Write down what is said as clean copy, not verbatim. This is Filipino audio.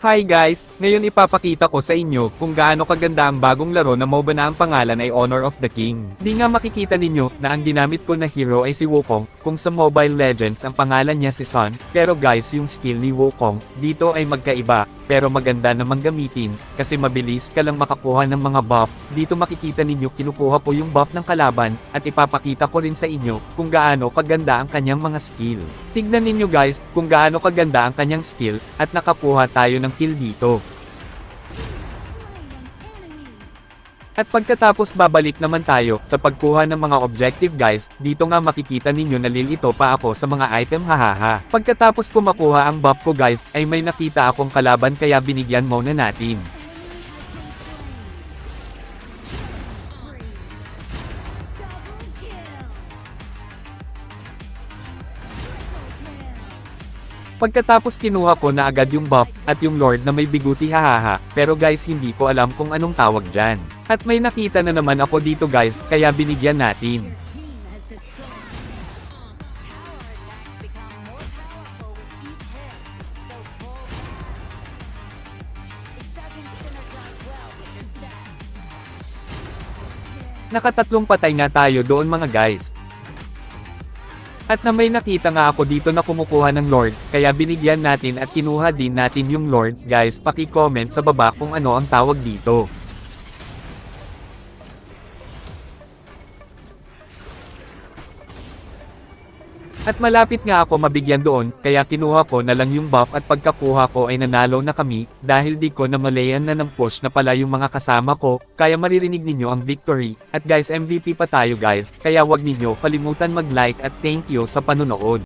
Hi guys! Ngayon ipapakita ko sa inyo kung gaano kaganda ang bagong laro na MOBA na ang pangalan ay Honor of the King. Di nga makikita ninyo na ang ginamit ko na hero ay si Wukong, kung sa Mobile Legends ang pangalan niya si Sun, pero guys yung skill ni Wukong, dito ay magkaiba, pero maganda namang gamitin, kasi mabilis ka lang makakuha ng mga buff. Dito makikita ninyo kinukuha ko yung buff ng kalaban, at ipapakita ko rin sa inyo kung gaano kaganda ang kanyang mga skill. Tignan ninyo guys kung gaano kaganda ang kanyang skill, at nakakuha tayo ng kill dito. At pagkatapos babalik naman tayo sa pagkuha ng mga objective guys, dito nga makikita ninyo nalilito pa ako sa mga item hahaha. Pagkatapos ko makuha ang buff ko guys, ay may nakita akong kalaban kaya binigyan muna natin. Pagkatapos kinuha ko na agad yung buff, at yung lord na may biguti hahaha, pero guys hindi ko alam kung anong tawag dyan. At may nakita na naman ako dito guys, kaya binigyan natin. Nakatatlong patay nga tayo doon mga guys. At na may nakita nga ako dito na kumukuha ng Lord, kaya binigyan natin at kinuha din natin yung Lord. Guys, paki-comment sa baba kung ano ang tawag dito. At malapit nga ako mabigyan doon, kaya kinuha ko na lang yung buff at pagkakuha ko ay nanalo na kami, dahil di ko namalayan na ng push na pala yung mga kasama ko, kaya maririnig ninyo ang victory. At guys MVP pa tayo guys, kaya wag ninyo kalimutan mag-like at thank you sa panonood.